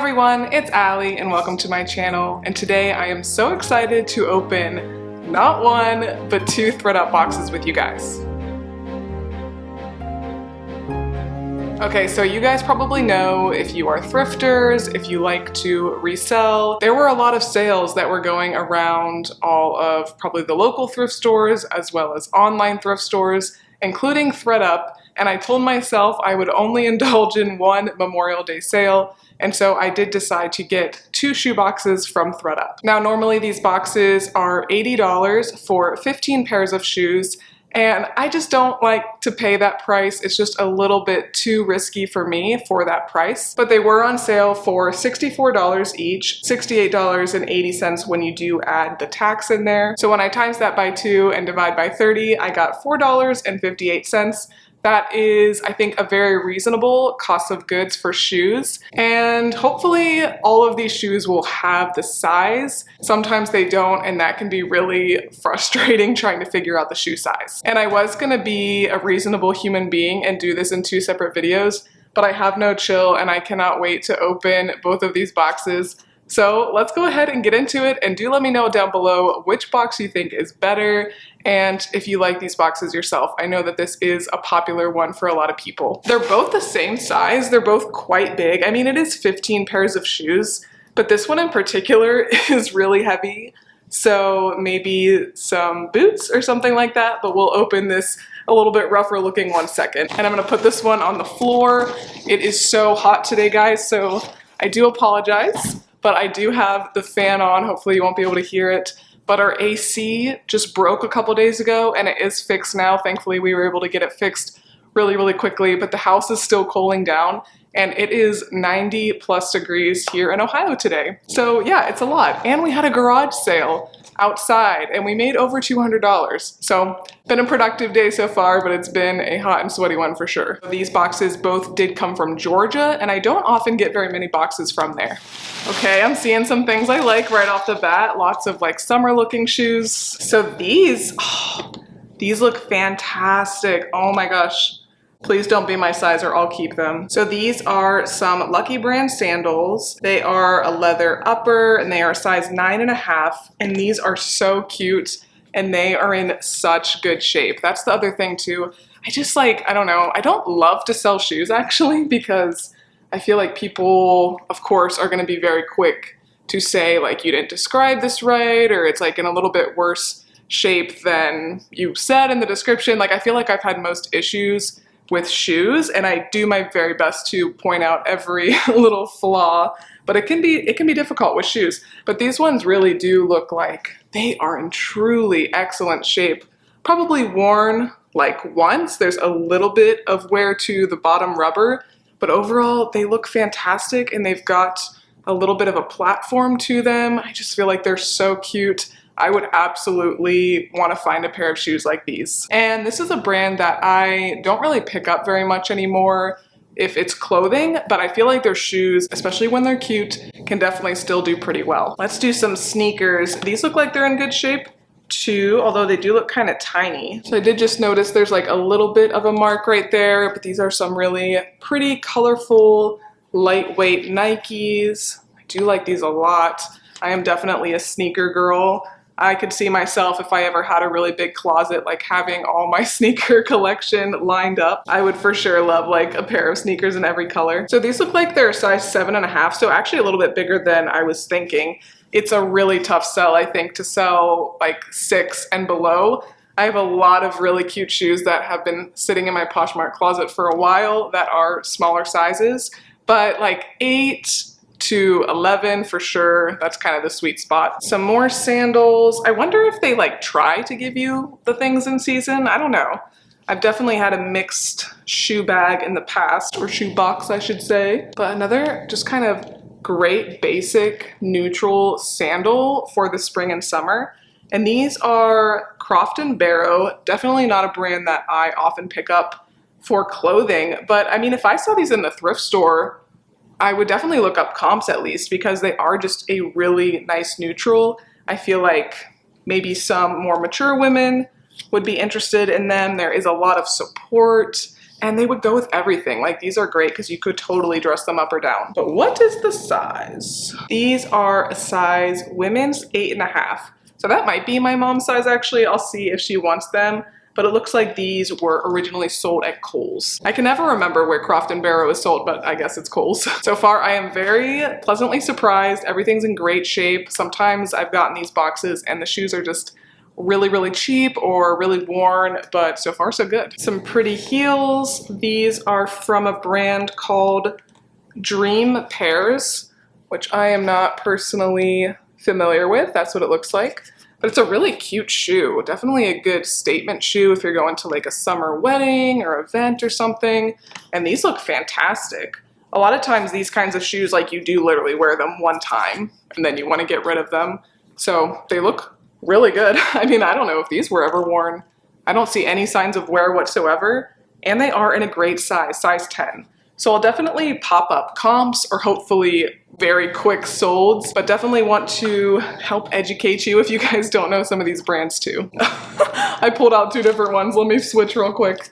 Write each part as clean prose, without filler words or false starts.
everyone, it's Allie and welcome to my channel, and today I am so excited to open not one but two ThredUp boxes with you guys. Okay, so you guys probably know, if you are thrifters, if you like to resell, there were a lot of sales that were going around all of probably the local thrift stores as well as online thrift stores, including ThredUp, and I told myself I would only indulge in one Memorial Day sale, and so I did decide to get two shoe boxes from ThredUp. Now normally these boxes are $80 for 15 pairs of shoes, and I just don't like to pay that price. It's just a little bit too risky for me for that price. But they were on sale for $64 each, $68.80 when you do add the tax in there. So when I times that by 2 and divide by 30, I got $4.58. That is, I think, a very reasonable cost of goods for shoes. And hopefully all of these shoes will have the size. Sometimes they don't, and that can be really frustrating trying to figure out the shoe size. And I was gonna be a reasonable human being and do this in two separate videos, but I have no chill and I cannot wait to open both of these boxes. So let's go ahead and get into it, and do let me know down below which box you think is better and if you like these boxes yourself. I know that this is a popular one for a lot of people. They're both the same size, they're both quite big. I mean, it is 15 pairs of shoes, but this one in particular is really heavy. So maybe some boots or something like that, but we'll open this a little bit rougher looking one second. And I'm gonna put this one on the floor. It is so hot today, guys, so I do apologize. But I do have the fan on. Hopefully you won't be able to hear it. But our AC just broke a couple days ago and it is fixed now. Thankfully we were able to get it fixed really quickly, but the house is still cooling down and it is 90 plus degrees here in Ohio today. So yeah, it's a lot. And we had a garage sale outside and we made over $200. So been a productive day so far, but it's been a hot and sweaty one for sure. These boxes both did come from Georgia, and I don't often get very many boxes from there. Okay, I'm seeing some things I like right off the bat. Lots of like summer looking shoes. So these look fantastic. Oh my gosh. Please don't be my size or I'll keep them. So these are some Lucky Brand sandals. They are a leather upper and they are size 9.5. And these are so cute and they are in such good shape. That's the other thing too. I just like, I don't know, I don't love to sell shoes actually, because I feel like people, of course, are gonna be very quick to say like, you didn't describe this right, or it's like in a little bit worse shape than you said in the description. Like I feel like I've had most issues with shoes, and I do my very best to point out every little flaw, but it can be difficult with shoes. But these ones really do look like they are in truly excellent shape. Probably worn like once. There's a little bit of wear to the bottom rubber, but overall they look fantastic and they've got a little bit of a platform to them. I just feel like they're so cute. I would absolutely want to find a pair of shoes like these. And this is a brand that I don't really pick up very much anymore if it's clothing, but I feel like their shoes, especially when they're cute, can definitely still do pretty well. Let's do some sneakers. These look like they're in good shape too, although they do look kind of tiny. So I did just notice there's like a little bit of a mark right there, but these are some really pretty colorful, lightweight Nikes. I do like these a lot. I am definitely a sneaker girl. I could see myself, if I ever had a really big closet, like having all my sneaker collection lined up. I would for sure love like a pair of sneakers in every color. So these look like they're size 7.5, so actually a little bit bigger than I was thinking. It's a really tough sell, I think, to sell like 6 and below. I have a lot of really cute shoes that have been sitting in my Poshmark closet for a while that are smaller sizes, but like 8 to 11 for sure. That's kind of the sweet spot. Some more sandals. I wonder if they like try to give you the things in season. I don't know. I've definitely had a mixed shoe bag in the past, or shoe box I should say. But another just kind of great basic neutral sandal for the spring and summer. And these are Croft & Barrow. Definitely not a brand that I often pick up for clothing. But I mean, if I saw these in the thrift store, I would definitely look up comps at least, because they are just a really nice neutral. I feel like maybe some more mature women would be interested in them. There is a lot of support and they would go with everything. Like, these are great because you could totally dress them up or down. But what is the size? These are a size women's 8.5. So that might be my mom's size actually. I'll see if she wants them. But it looks like these were originally sold at Kohl's. I can never remember where Croft & Barrow is sold, but I guess it's Kohl's. So far, I am very pleasantly surprised. Everything's in great shape. Sometimes I've gotten these boxes and the shoes are just really, really cheap or really worn, but so far so good. Some pretty heels. These are from a brand called Dream Pairs, which I am not personally familiar with. That's what it looks like. But it's a really cute shoe. Definitely a good statement shoe if you're going to like a summer wedding or event or something. And these look fantastic. A lot of times these kinds of shoes, like, you do literally wear them one time and then you want to get rid of them. So they look really good. I mean, I don't know if these were ever worn. I don't see any signs of wear whatsoever. And they are in a great size, size 10. So I'll definitely pop up comps or hopefully very quick solds, but definitely want to help educate you if you guys don't know some of these brands too. I pulled out 2 different ones. Let me switch real quick.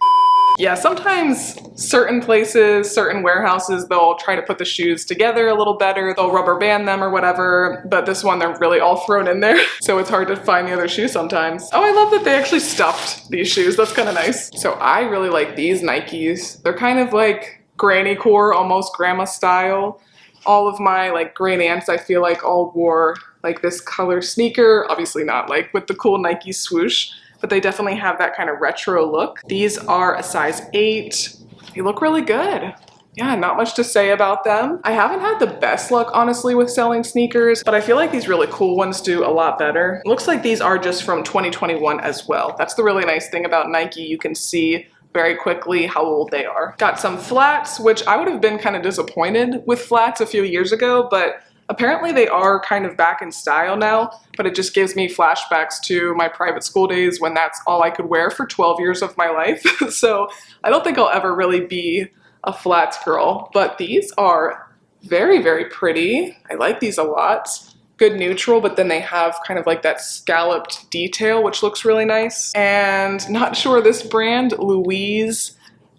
Yeah, sometimes certain places, certain warehouses, they'll try to put the shoes together a little better. They'll rubber band them or whatever, but this one, they're really all thrown in there. So it's hard to find the other shoe sometimes. Oh, I love that they actually stuffed these shoes. That's kind of nice. So I really like these Nikes. They're kind of like granny core, almost grandma style. All of my like great aunts, I feel like, all wore like this color sneaker. Obviously not like with the cool Nike swoosh, but they definitely have that kind of retro look. These are a size 8. They look really good. Yeah, not much to say about them. I haven't had the best luck, honestly, with selling sneakers, but I feel like these really cool ones do a lot better. It looks like these are just from 2021 as well. That's the really nice thing about Nike. You can see very quickly how old they are. Got some flats, which I would have been kind of disappointed with flats a few years ago, but apparently they are kind of back in style now, but it just gives me flashbacks to my private school days when that's all I could wear for 12 years of my life. So I don't think I'll ever really be a flats girl, but these are very, very pretty. I like these a lot. Good neutral, but then they have kind of like that scalloped detail, which looks really nice. And not sure this brand, Louise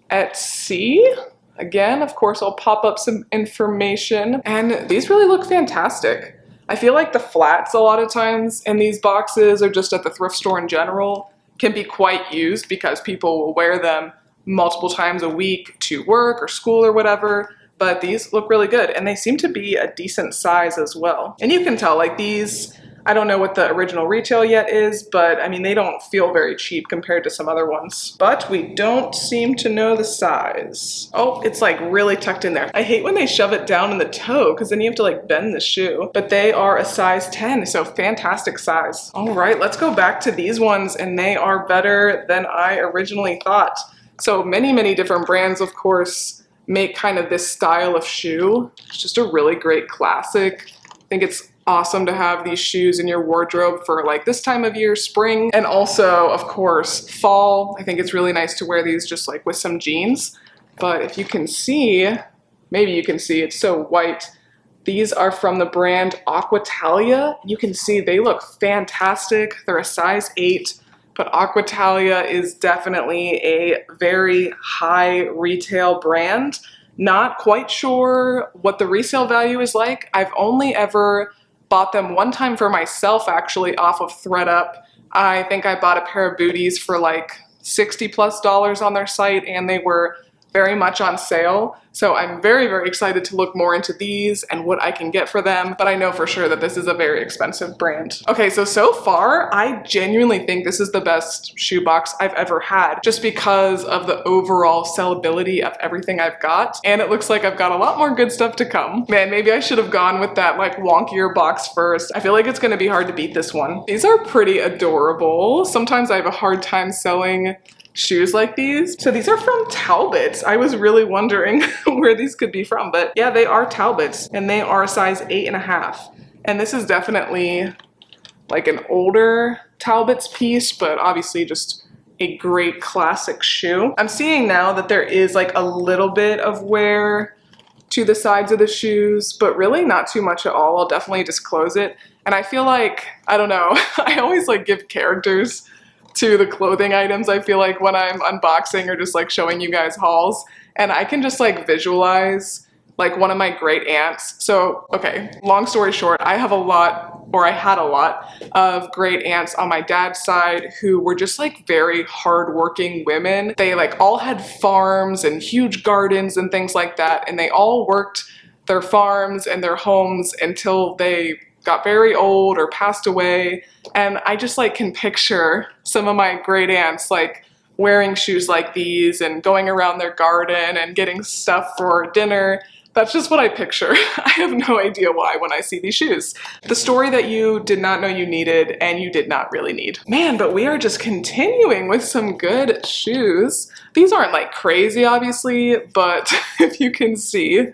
at Sea. Again, of course, I'll pop up some information. And these really look fantastic. I feel like the flats a lot of times in these boxes, or just at the thrift store in general, can be quite used because people will wear them multiple times a week to work or school or whatever. But these look really good, and they seem to be a decent size as well. And you can tell, like, these, I don't know what the original retail yet is, but I mean, they don't feel very cheap compared to some other ones. But we don't seem to know the size. Oh, it's like really tucked in there. I hate when they shove it down in the toe because then you have to like bend the shoe. But they are a size 10, so fantastic size. All right, let's go back to these ones, and they are better than I originally thought. So many, many different brands, of course, make kind of this style of shoe. It's just a really great classic. I think it's awesome to have these shoes in your wardrobe for like this time of year, spring, and also, of course, fall. I think it's really nice to wear these just like with some jeans. But if you can see, maybe you can see, it's so white. These are from the brand Aquatalia. You can see they look fantastic. They're a size 8. But Aquatalia is definitely a very high retail brand. Not quite sure what the resale value is like. I've only ever bought them one time for myself, actually, off of ThredUp. I think I bought a pair of booties for like $60+ on their site, and they were very much on sale. So I'm very, very excited to look more into these and what I can get for them, but I know for sure that this is a very expensive brand. Okay, so far, I genuinely think this is the best shoebox I've ever had, just because of the overall sellability of everything I've got, and it looks like I've got a lot more good stuff to come. Man, maybe I should have gone with that like wonkier box first. I feel like it's gonna be hard to beat this one. These are pretty adorable. Sometimes I have a hard time selling shoes like these. So these are from Talbots. I was really wondering where these could be from, but yeah, they are Talbots, and they are a size 8.5. And this is definitely like an older Talbots piece, but obviously just a great classic shoe. I'm seeing now that there is like a little bit of wear to the sides of the shoes, but really not too much at all. I'll definitely disclose it. And I feel like, I don't know, I always like give characters to the clothing items, I feel like, when I'm unboxing or just like showing you guys hauls. And I can just like visualize like one of my great aunts. So, okay, long story short, I have a lot, or I had a lot of great aunts on my dad's side who were just like very hardworking women. They like all had farms and huge gardens and things like that. And they all worked their farms and their homes until they got very old or passed away. And I just like can picture some of my great aunts like wearing shoes like these and going around their garden and getting stuff for dinner. That's just what I picture. I have no idea why when I see these shoes. The story that you did not know you needed and you did not really need. Man, but we are just continuing with some good shoes. These aren't like crazy, obviously, but if you can see,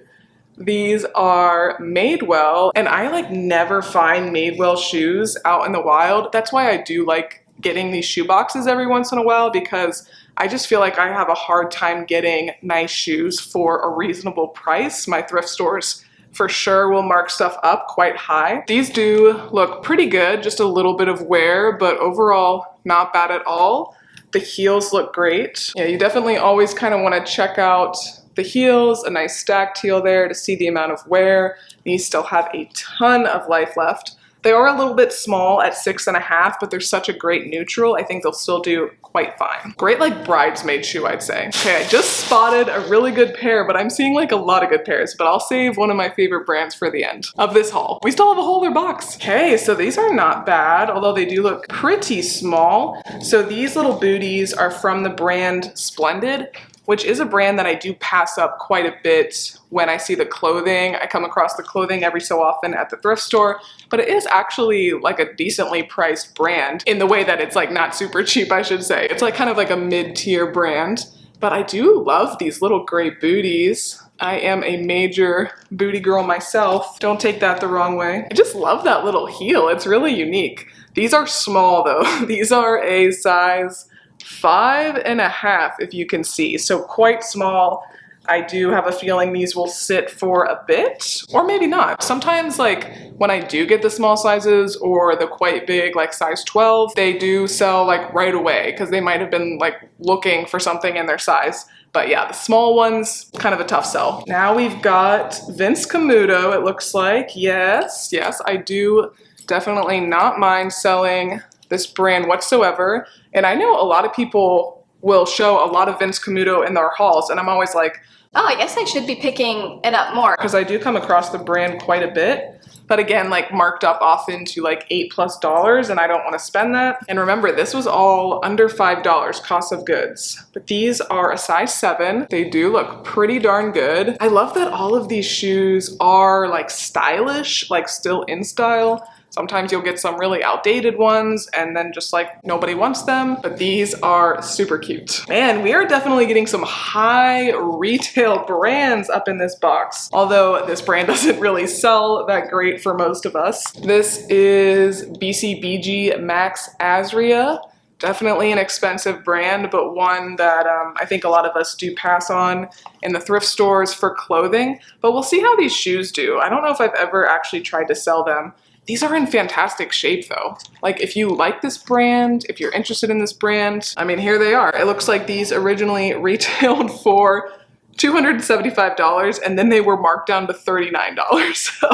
these are Madewell, and I like never find Madewell shoes out in the wild. That's why I do like getting these shoe boxes every once in a while, because I just feel like I have a hard time getting nice shoes for a reasonable price. My thrift stores for sure will mark stuff up quite high. These do look pretty good, just a little bit of wear, but overall not bad at all. The heels look great. Yeah, you definitely always kind of want to check out the heels, a nice stacked heel there to see the amount of wear. These still have a ton of life left. They are a little bit small at 6.5, but they're such a great neutral. I think they'll still do quite fine. Great like bridesmaid shoe, I'd say. Okay, I just spotted a really good pair, but I'm seeing like a lot of good pairs, but I'll save one of my favorite brands for the end of this haul. We still have a whole other box. Okay, so these are not bad, although they do look pretty small. So these little booties are from the brand Splendid, which is a brand that I do pass up quite a bit when I see the clothing. I come across the clothing every so often at the thrift store, but it is actually like a decently priced brand in the way that it's like not super cheap, I should say. It's like kind of like a mid-tier brand, but I do love these little gray booties. I am a major booty girl myself. Don't take that the wrong way. I just love that little heel. It's really unique. These are small though. These are a size 5.5 if you can see, so quite small. I do have a feeling these will sit for a bit, or maybe not. Sometimes like when I do get the small sizes or the quite big like size 12, they do sell like right away because they might have been like looking for something in their size. But yeah, the small ones, kind of a tough sell. Now we've got Vince Camuto, it looks like. Yes, I do definitely not mind selling this brand whatsoever. And I know a lot of people will show a lot of Vince Camuto in their hauls, and I'm always like, oh, I guess I should be picking it up more. Because I do come across the brand quite a bit, but again, like marked up often to like $8+, and I don't want to spend that. And remember, this was all under $5 cost of goods, but these are a size 7. They do look pretty darn good. I love that all of these shoes are like stylish, like still in style. Sometimes you'll get some really outdated ones and then just like nobody wants them, but these are super cute. Man, we are definitely getting some high retail brands up in this box, although this brand doesn't really sell that great for most of us. This is BCBG Max Azria. Definitely an expensive brand, but one that I think a lot of us do pass on in the thrift stores for clothing, but we'll see how these shoes do. I don't know if I've ever actually tried to sell them. These are in fantastic shape though. Like if you like this brand, if you're interested in this brand, I mean, here they are. It looks like these originally retailed for $275 and then they were marked down to $39. So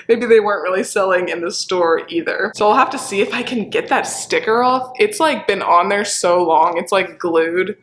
maybe they weren't really selling in the store either. So I'll have to see if I can get that sticker off. It's like been on there so long, it's like glued.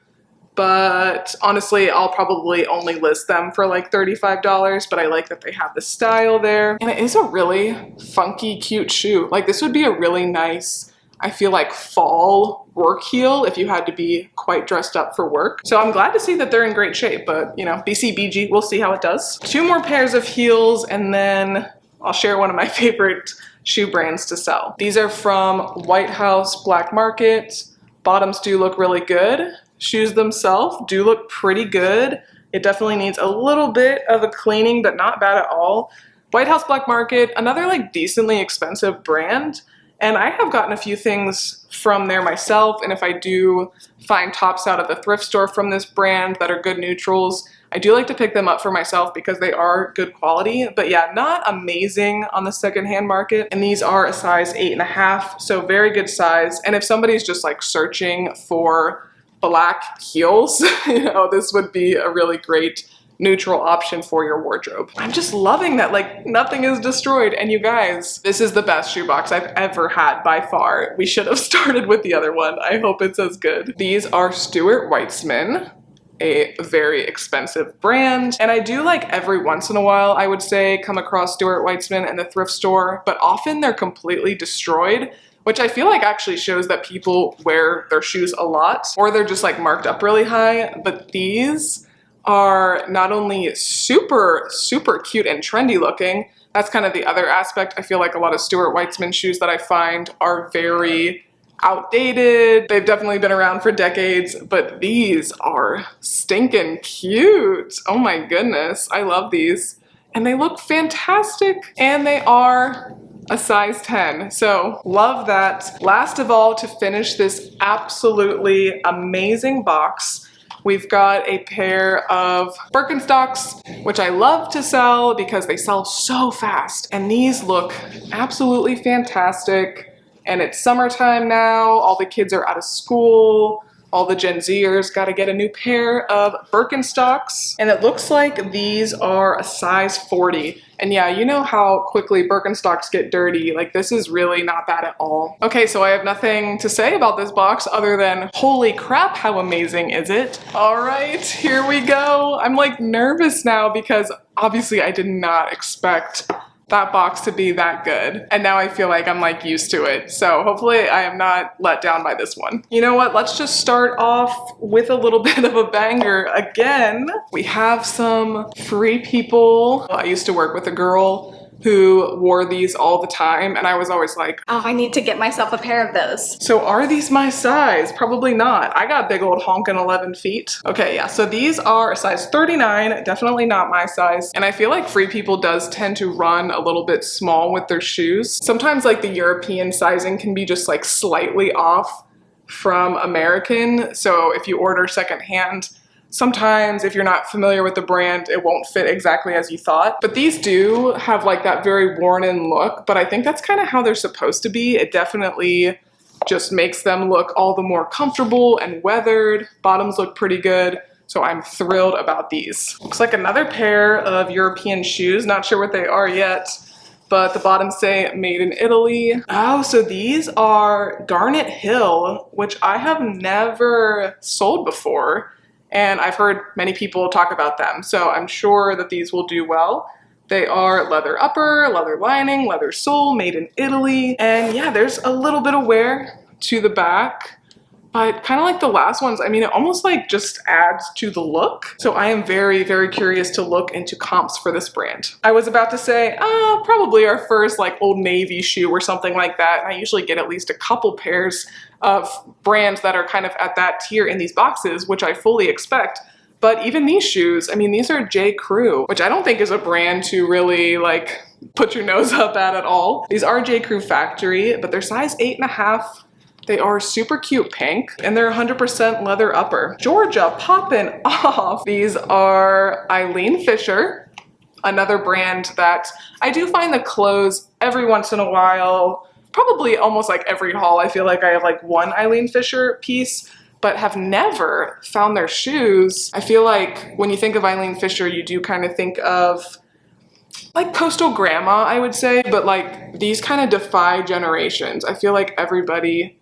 But honestly, I'll probably only list them for like $35, but I like that they have the style there. And it is a really funky, cute shoe. Like this would be a really nice, I feel like fall work heel if you had to be quite dressed up for work. So I'm glad to see that they're in great shape, but you know, BCBG, we'll see how it does. 2 more pairs of heels and then I'll share one of my favorite shoe brands to sell. These are from White House Black Market. Bottoms do look really good. Shoes themselves do look pretty good. It definitely needs a little bit of a cleaning, but not bad at all. White House Black Market, another like decently expensive brand. And I have gotten a few things from there myself. And if I do find tops out at the thrift store from this brand that are good neutrals, I do like to pick them up for myself because they are good quality, but yeah, not amazing on the secondhand market. And these are a size 8.5, so very good size. And if somebody's just like searching for black heels, you know, this would be a really great neutral option for your wardrobe. I'm just loving that like nothing is destroyed. And you guys, this is the best shoebox I've ever had by far. We should have started with the other one. I hope it's as good. These are Stuart Weitzman, a very expensive brand. And I do like every once in a while, I would say, come across Stuart Weitzman in the thrift store, but often they're completely destroyed, which I feel like actually shows that people wear their shoes a lot, or they're just like marked up really high. But these are not only super, super cute and trendy looking, that's kind of the other aspect. I feel like a lot of Stuart Weitzman shoes that I find are very outdated. They've definitely been around for decades, but these are stinking cute. Oh my goodness, I love these. And they look fantastic, and they are a size 10. So love that. Last of all, to finish this absolutely amazing box, we've got a pair of Birkenstocks, which I love to sell because they sell so fast. And these look absolutely fantastic. And it's summertime now. All the kids are out of school. All the Gen Zers got to get a new pair of Birkenstocks. And it looks like these are a size 40. And yeah, you know how quickly Birkenstocks get dirty. Like, this is really not bad at all. Okay, so I have nothing to say about this box other than, holy crap, how amazing is it? All right, here we go. I'm like nervous now because obviously I did not expect that box to be that good. And now I feel like I'm like used to it. So hopefully I am not let down by this one. You know what? Let's just start off with a little bit of a banger again. We have some Free People. I used to work with a girl who wore these all the time, and I was always like, Oh, I need to get myself a pair of those. so are these my size? Probably not. I got big old honkin' 11 feet. Okay, yeah, so these are a size 39, definitely not my size. And I feel like Free People does tend to run a little bit small with their shoes. Sometimes like the European sizing can be just like slightly off from American. So if you order secondhand, sometimes if you're not familiar with the brand, it won't fit exactly as you thought. But these do have like that very worn-in look, but I think that's kind of how they're supposed to be. It definitely just makes them look all the more comfortable and weathered. Bottoms look pretty good, so I'm thrilled about these. Looks like another pair of European shoes. Not sure what they are yet, but the bottoms say made in Italy. Oh, so these are Garnet Hill, which I have never sold before. And I've heard many people talk about them, so I'm sure that these will do well. They are leather upper, leather lining, leather sole, made in Italy. And yeah, there's a little bit of wear to the back, but kind of like the last ones, I mean, it almost like just adds to the look. So I am very, very curious to look into comps for this brand. I was about to say, probably our first like Old Navy shoe or something like that. And I usually get at least a couple pairs of brands that are kind of at that tier in these boxes, which I fully expect. But even these shoes, I mean, these are J. Crew, which I don't think is a brand to really like put your nose up at all. These are J. Crew factory, but they're size 8.5. They are super cute pink, and they're 100% leather upper. Georgia popping off. These are Eileen Fisher, another brand that I do find the clothes every once in a while. Probably almost like every haul, I feel like I have like one Eileen Fisher piece, but have never found their shoes. I feel like when you think of Eileen Fisher, you do kind of think of like Coastal Grandma, I would say, but like these kind of defy generations. I feel like everybody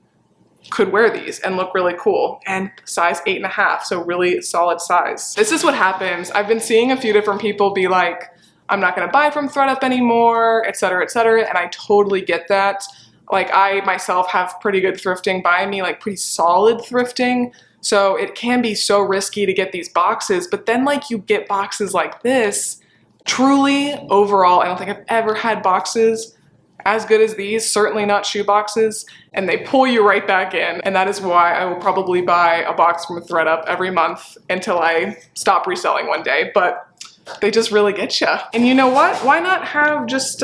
could wear these and look really cool, and size 8.5, so really solid size. This is what happens. I've been seeing a few different people be like, I'm not gonna buy from ThredUp anymore, etc., etc., and I totally get that. Like, I myself have pretty good thrifting by me, like pretty solid thrifting, so it can be so risky to get these boxes, but then like you get boxes like this. Truly, overall, I don't think I've ever had boxes as good as these, certainly not shoe boxes, and they pull you right back in. And that is why I will probably buy a box from ThredUp every month until I stop reselling one day, but they just really get you. And you know what? Why not have just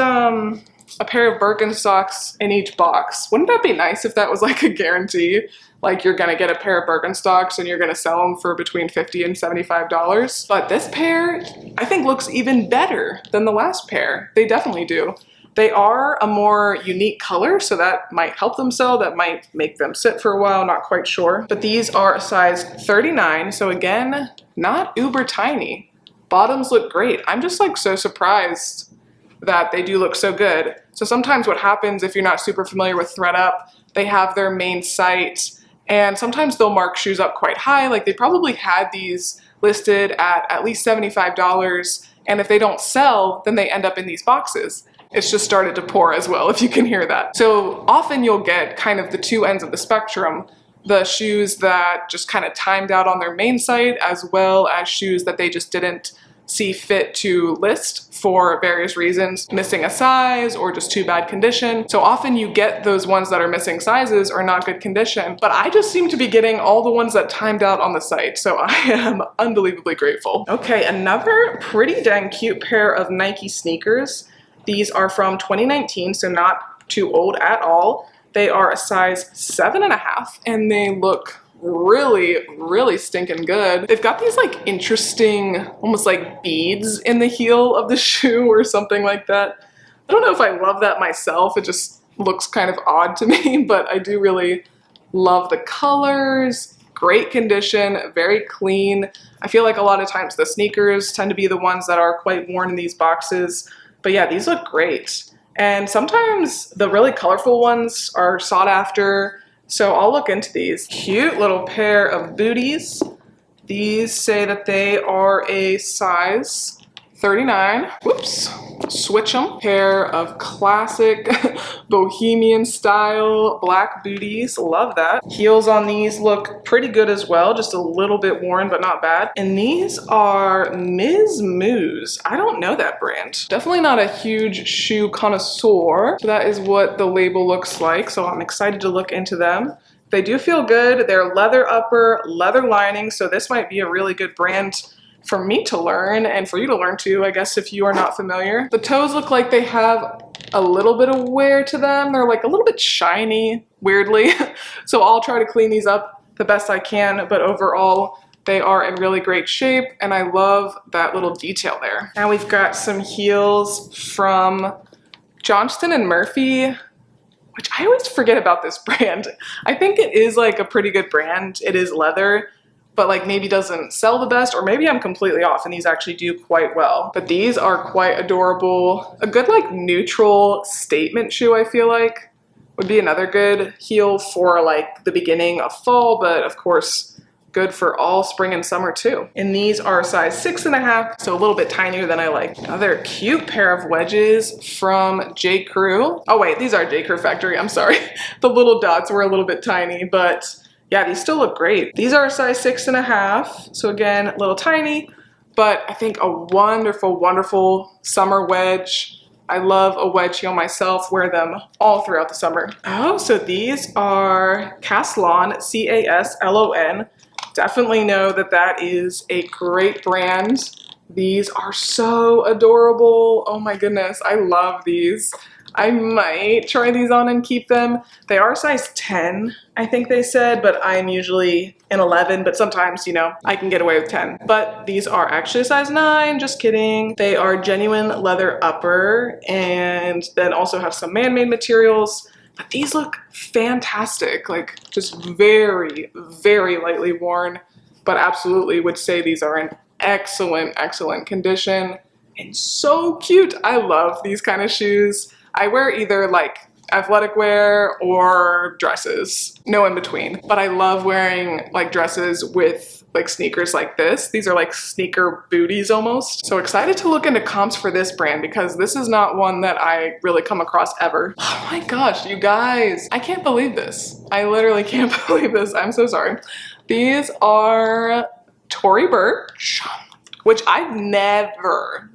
a pair of Birkenstocks in each box. Wouldn't that be nice if that was like a guarantee? Like you're gonna get a pair of Birkenstocks and you're gonna sell them for between $50 and $75. But this pair, I think, looks even better than the last pair. They definitely do. They are a more unique color, so that might help them sell, that might make them sit for a while, not quite sure. But these are a size 39, so again, not uber tiny. Bottoms look great. I'm just like so surprised that they do look so good. So sometimes what happens if you're not super familiar with ThredUp, they have their main site and sometimes they'll mark shoes up quite high. Like they probably had these listed at least $75. And if they don't sell, then they end up in these boxes. It's just started to pour as well, if you can hear that. So often you'll get kind of the two ends of the spectrum, the shoes that just kind of timed out on their main site, as well as shoes that they just didn't see fit to list for various reasons, missing a size or just too bad condition. So often you get those ones that are missing sizes or not good condition, but I just seem to be getting all the ones that timed out on the site. So I am unbelievably grateful. Okay, another pretty dang cute pair of Nike sneakers. These are from 2019, so not too old at all. They are a size 7.5 and they look really stinking good. They've got these like interesting, almost like beads in the heel of the shoe or something like that. I don't know if I love that myself. It just looks kind of odd to me, but I do really love the colors. Great condition, very clean. I feel like a lot of times the sneakers tend to be the ones that are quite worn in these boxes. But yeah, these look great. And sometimes the really colorful ones are sought after. So I'll look into these. Cute little pair of booties. These say that they are a size 39. Whoops. Switch them. Pair of classic bohemian style black booties. Love that. Heels on these look pretty good as well. Just a little bit worn, but not bad. And these are Ms. Moos. I don't know that brand. Definitely not a huge shoe connoisseur. So that is what the label looks like. So I'm excited to look into them. They do feel good. They're leather upper, leather lining. So this might be a really good brand for me to learn and for you to learn too, I guess, if you are not familiar. The toes look like they have a little bit of wear to them. They're like a little bit shiny, weirdly. So I'll try to clean these up the best I can, but overall, they are in really great shape and I love that little detail there. Now we've got some heels from Johnston & Murphy, which I always forget about this brand. I think it is like a pretty good brand. It is leather, but like maybe doesn't sell the best, or maybe I'm completely off and these actually do quite well. But these are quite adorable. A good like neutral statement shoe, I feel like, would be another good heel for like the beginning of fall, but of course, good for all spring and summer too. And these are a size 6.5, so a little bit tinier than I like. Another cute pair of wedges from J. Crew. Oh wait, these are J. Crew Factory, I'm sorry. The little dots were a little bit tiny, but yeah, these still look great. These are a size 6.5, so again, a little tiny, but I think a wonderful summer wedge. I love a wedge heel myself, wear them all throughout the summer. Oh, so these are Caslon, C-A-S-L-O-N. Definitely know that that is a great brand. These are so adorable. Oh my goodness, I love these. I might try these on and keep them. They are size 10, I think they said, but I'm usually an 11, but sometimes, you know, I can get away with 10. But these are actually a size 9, just kidding. They are genuine leather upper and then also have some man-made materials. But these look fantastic, like just very lightly worn, but absolutely would say these are in excellent condition and so cute. I love these kind of shoes. I wear either like athletic wear or dresses, no in between. But I love wearing like dresses with like sneakers like this. These are like sneaker booties almost. So excited to look into comps for this brand because this is not one that I really come across ever. Oh my gosh, you guys, I can't believe this. I literally can't believe this. I'm so sorry. These are Tory Burch, which I've never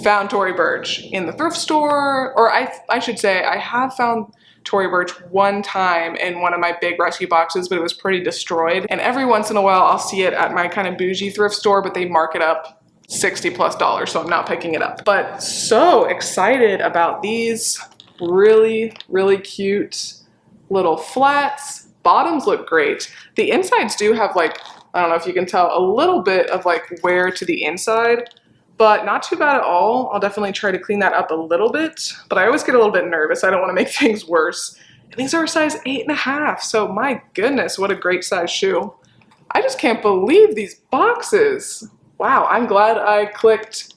found Tory Burch in the thrift store, or I should say I have found Tory Burch one time in one of my big rescue boxes, but it was pretty destroyed. And every once in a while I'll see it at my kind of bougie thrift store, but they mark it up $60+, so I'm not picking it up. But so excited about these really, really cute little flats. Bottoms look great. The insides do have like, I don't know if you can tell, a little bit of like wear to the inside, but not too bad at all. I'll definitely try to clean that up a little bit, but I always get a little bit nervous. I don't want to make things worse. And these are a size 8.5, so my goodness, what a great size shoe. I just can't believe these boxes. Wow, I'm glad I clicked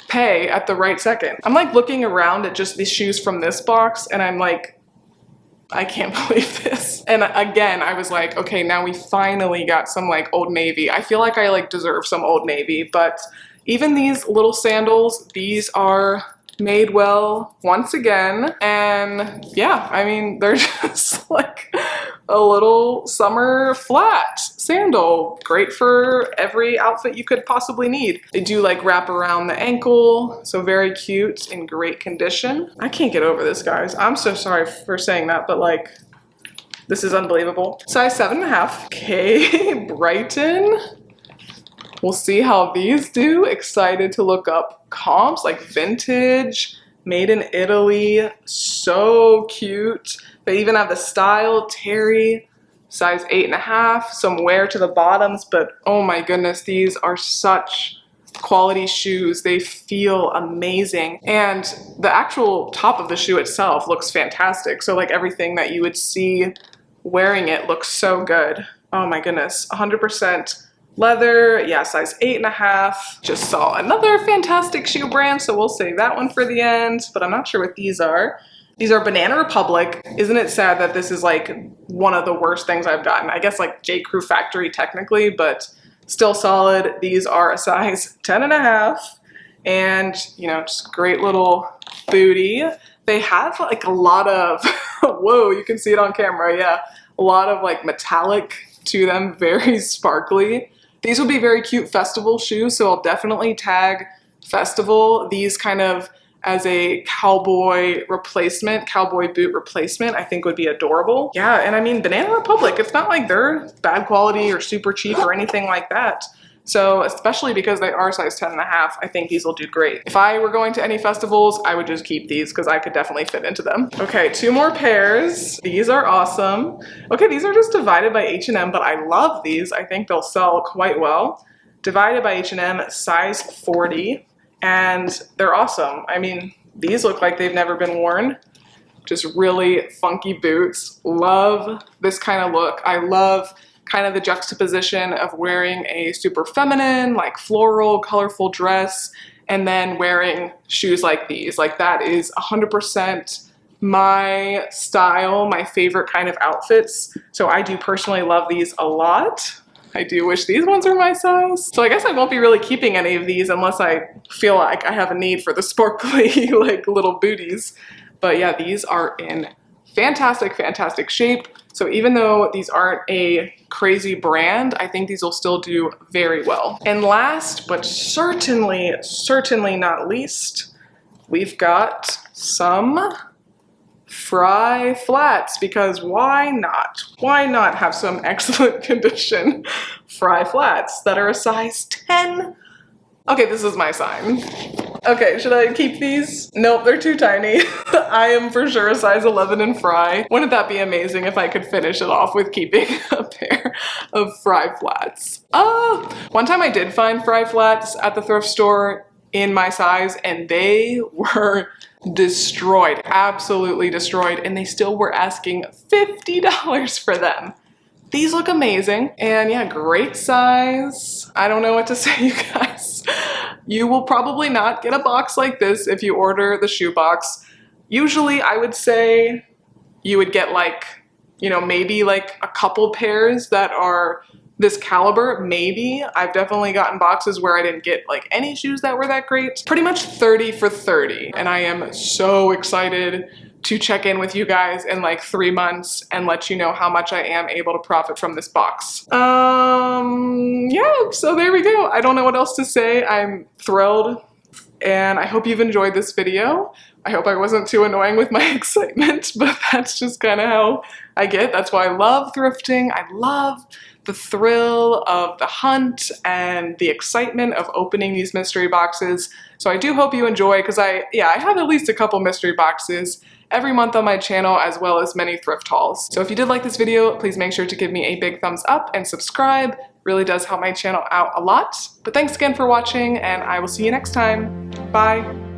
pay at the right second. I'm like looking around at just these shoes from this box and I'm like, I can't believe this. And again, I was like, okay, now we finally got some like Old Navy. I feel like I like deserve some Old Navy, but even these little sandals, these are made well once again. And yeah, I mean, they're just like a little summer flat sandal. Great for every outfit you could possibly need. They do like wrap around the ankle, so very cute, in great condition. I can't get over this, guys. I'm so sorry for saying that, but like, this is unbelievable. Size 7.5. Okay, Brighton. We'll see how these do. Excited to look up comps, like vintage, made in Italy, so cute. They even have the style, Terry, size 8.5, some wear to the bottoms, but oh my goodness, these are such quality shoes. They feel amazing. And the actual top of the shoe itself looks fantastic. So like everything that you would see wearing it looks so good. Oh my goodness, 100% leather, yeah, size 8.5. Just saw another fantastic shoe brand, so we'll save that one for the end, but I'm not sure what these are. These are Banana Republic. Isn't it sad that this is like one of the worst things I've gotten? I guess like J. Crew Factory technically, but still solid. These are a size 10.5 and, you know, just great little booty. They have like a lot of, whoa, you can see it on camera, yeah. A lot of like metallic to them, very sparkly. These would be very cute festival shoes, so I'll definitely tag festival. These kind of as a cowboy replacement, cowboy boot replacement, I think would be adorable. Yeah, and I mean, Banana Republic, it's not like they're bad quality or super cheap or anything like that. So especially because they are size 10.5, I think these will do great. If I were going to any festivals, I would just keep these because I could definitely fit into them. Okay, 2 more pairs. These are awesome. Okay, these are just divided by H&M, but I love these. I think they'll sell quite well. Divided by H&M, size 40, and they're awesome. I mean, these look like they've never been worn. Just really funky boots. Love this kind of look. I love kind of the juxtaposition of wearing a super feminine, like floral, colorful dress, and then wearing shoes like these. Like that is 100% my style, my favorite kind of outfits. So I do personally love these a lot. I do wish these ones were my size. So I guess I won't be really keeping any of these unless I feel like I have a need for the sparkly like little booties. But yeah, these are in fantastic, fantastic shape. So even though these aren't a crazy brand, I think these will still do very well. And last, but certainly not least, we've got some Fry flats, because why not? Why not have some excellent condition Fry flats that are a size 10? Okay, this is my sign. Okay, should I keep these? Nope, they're too tiny. I am for sure a size 11 in Fry. Wouldn't that be amazing if I could finish it off with keeping a pair of Fry flats? One time I did find Fry flats at the thrift store in my size and they were destroyed, absolutely destroyed, and they still were asking $50 for them. These look amazing, and yeah, great size. I don't know what to say, you guys. You will probably not get a box like this if you order the shoe box. Usually, I would say you would get like, you know, maybe like a couple pairs that are this caliber, maybe. I've definitely gotten boxes where I didn't get like any shoes that were that great. Pretty much 30 for 30, and I am so excited to check in with you guys in like 3 months and let you know how much I am able to profit from this box. Yeah, so there we go. I don't know what else to say. I'm thrilled And I hope you've enjoyed this video. I hope I wasn't too annoying with my excitement, but that's just kind of how I get. That's why I love thrifting. I love the thrill of the hunt and the excitement of opening these mystery boxes. So I do hope you enjoy, because I have at least a couple mystery boxes every month on my channel, as well as many thrift hauls. So if you did like this video, please make sure to give me a big thumbs up and subscribe. Really does help my channel out a lot. But thanks again for watching, and I will see you next time. Bye.